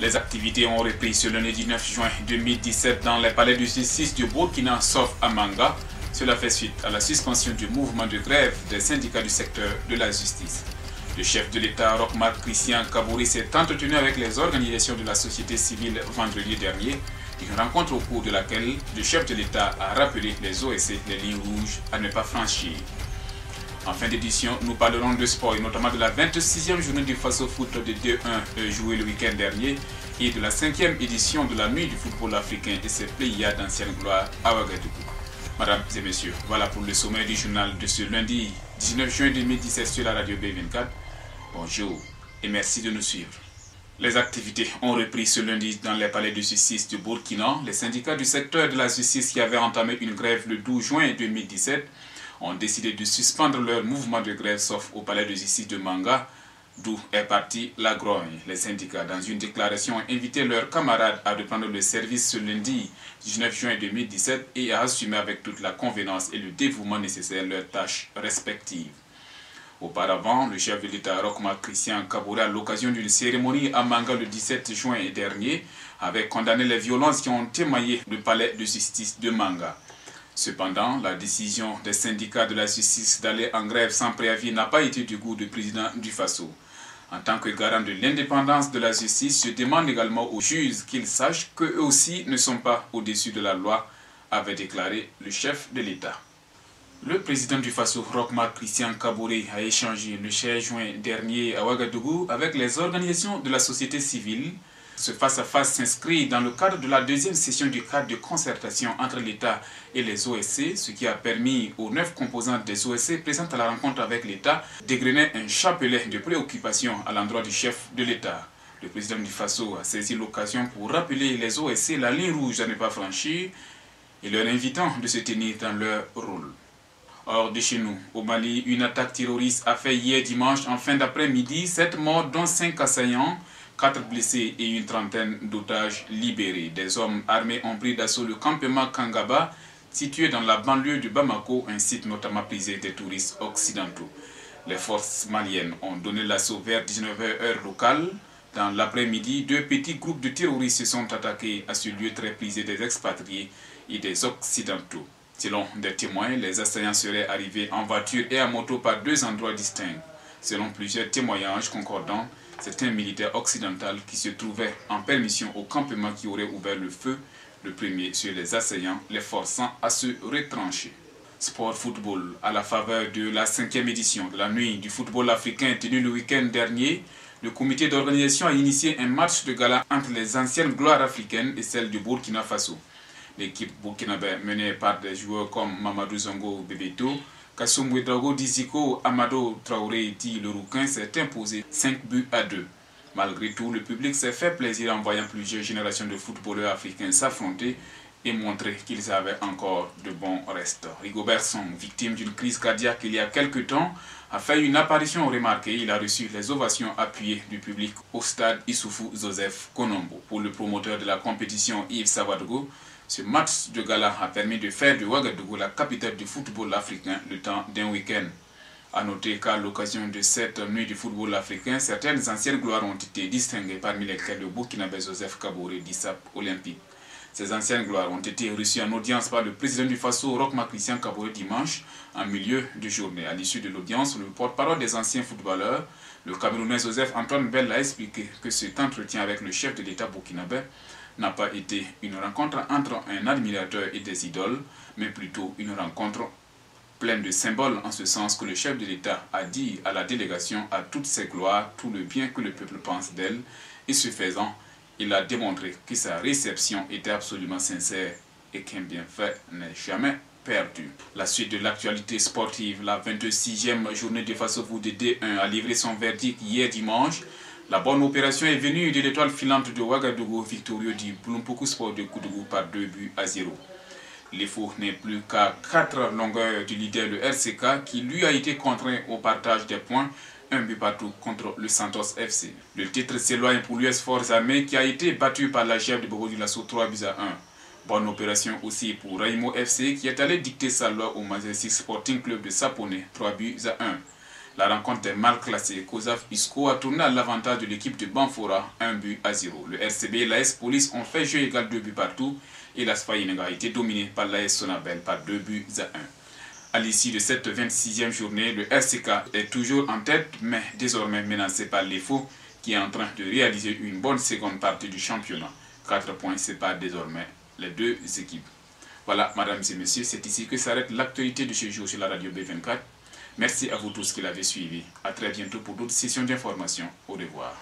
Les activités ont repris ce lundi 19 juin 2017 dans les palais de justice du Burkina, sauf à Manga. Cela fait suite à la suspension du mouvement de grève des syndicats du secteur de la justice. Le chef de l'État, Roch-Marc Christian Kabore, s'est entretenu avec les organisations de la société civile vendredi dernier. Une rencontre au cours de laquelle le chef de l'État a rappelé les OSC, les lignes rouges à ne pas franchir. En fin d'édition, nous parlerons de sport et notamment de la 26e journée du Faso Foot de D1 jouée le week-end dernier et de la 5e édition de la nuit du football africain et ses pléiades d'ancienne gloire à Ouagadougou. Mesdames et messieurs, voilà pour le sommet du journal de ce lundi 19 juin 2017 sur la radio B24. Bonjour et merci de nous suivre. Les activités ont repris ce lundi dans les palais de justice du Burkina. Les syndicats du secteur de la justice qui avaient entamé une grève le 12 juin 2017 ont décidé de suspendre leur mouvement de grève sauf au palais de justice de Manga, d'où est partie la grogne. Les syndicats, dans une déclaration, ont invité leurs camarades à reprendre le service ce lundi 19 juin 2017 et à assumer avec toute la convenance et le dévouement nécessaire leurs tâches respectives. Auparavant, le chef de l'État, Roch-Marc Christian Kabore, à l'occasion d'une cérémonie à Manga le 17 juin dernier, avait condamné les violences qui ont émaillé le palais de justice de Manga. Cependant, la décision des syndicats de la justice d'aller en grève sans préavis n'a pas été du goût du président du Faso. En tant que garant de l'indépendance de la justice, je demande également aux juges qu'ils sachent qu'eux aussi ne sont pas au-dessus de la loi, avait déclaré le chef de l'État. Le président du Faso, Roch-Marc Christian Kabore, a échangé le 16 juin dernier à Ouagadougou avec les organisations de la société civile. Ce face-à-face s'inscrit dans le cadre de la deuxième session du cadre de concertation entre l'État et les OSC, ce qui a permis aux 9 composantes des OSC présentes à la rencontre avec l'État d'égrener un chapelet de préoccupation à l'endroit du chef de l'État. Le président du Faso a saisi l'occasion pour rappeler les OSC la ligne rouge à ne pas franchir et leur invitant de se tenir dans leur rôle. Hors de chez nous, au Mali, une attaque terroriste a fait hier dimanche en fin d'après-midi 7 morts dont 5 assaillants, 4 blessés et une trentaine d'otages libérés. Des hommes armés ont pris d'assaut le campement Kangaba, situé dans la banlieue de Bamako, un site notamment prisé des touristes occidentaux. Les forces maliennes ont donné l'assaut vers 19h heure locale. Dans l'après-midi, 2 petits groupes de terroristes se sont attaqués à ce lieu très prisé des expatriés et des occidentaux. Selon des témoins, les assaillants seraient arrivés en voiture et à moto par 2 endroits distincts. Selon plusieurs témoignages concordants, c'est un militaire occidental qui se trouvait en permission au campement qui aurait ouvert le feu, le premier sur les assaillants, les forçant à se retrancher. Sport football, à la faveur de la 5e édition de la nuit du football africain tenue le week-end dernier, le comité d'organisation a initié un match de gala entre les anciennes gloires africaines et celles du Burkina Faso. L'équipe burkinabé menée par des joueurs comme Mamadou Zongo Bebeto, Kassoum Ouedraogo Diziko, Amado Traoré dit le Rouquin s'est imposé 5-2. Malgré tout, le public s'est fait plaisir en voyant plusieurs générations de footballeurs africains s'affronter et montrer qu'ils avaient encore de bons restes. Rigobert Song, victime d'une crise cardiaque il y a quelques temps, a fait une apparition remarquée. Il a reçu les ovations appuyées du public au stade Issoufou Joseph Konombo. Pour le promoteur de la compétition Yves Savadogo, ce match de gala a permis de faire de Ouagadougou la capitale du football africain le temps d'un week-end. A noter qu'à l'occasion de cette nuit du football africain, certaines anciennes gloires ont été distinguées, parmi lesquelles le Burkinabé Joseph Kabore d'ISAP Olympique. Ces anciennes gloires ont été reçues en audience par le président du Faso, Roch-Marc Christian Kabore, dimanche, en milieu de journée. À l'issue de l'audience, le porte-parole des anciens footballeurs, le Camerounais Joseph Antoine Bell, a expliqué que cet entretien avec le chef de l'État burkinabé n'a pas été une rencontre entre un admirateur et des idoles, mais plutôt une rencontre pleine de symboles, en ce sens que le chef de l'État a dit à la délégation à toutes ses gloires tout le bien que le peuple pense d'elle, et ce faisant, il a démontré que sa réception était absolument sincère et qu'un bienfait n'est jamais perdu. La suite de l'actualité sportive, la 26e journée de Faso Foot de D1 a livré son verdict hier dimanche. La bonne opération est venue de l'étoile filante de Ouagadougou, victorieux du Bloumpoku Sport de Koudougou par 2-0. L'EFO n'est plus qu'à 4 longueurs du leader, le RCK, qui lui a été contraint au partage des points, 1 but partout contre le Santos FC. Le titre s'éloigne pour l'US Forces Armées qui a été battu par la GF de Bobo-Dioulasso 3-1. Bonne opération aussi pour Raimo FC qui est allé dicter sa loi au Majestic Sporting Club de Saponé 3-1. La rencontre des mal classés COSAF Isco a tourné à l'avantage de l'équipe de Banfora, 1-0. Le RCB et l'AS Police ont fait jeu égal 2 buts partout et l'AS Fayinga a été dominé par l'AS Sonabel par 2-1. À l'issue de cette 26e journée, le RCK est toujours en tête, mais désormais menacé par l'EFO qui est en train de réaliser une bonne seconde partie du championnat. 4 points séparent désormais les deux équipes. Voilà, mesdames et messieurs, c'est ici que s'arrête l'actualité de ce jour sur la radio B24. Merci à vous tous qui l'avez suivi. À très bientôt pour d'autres sessions d'information. Au revoir.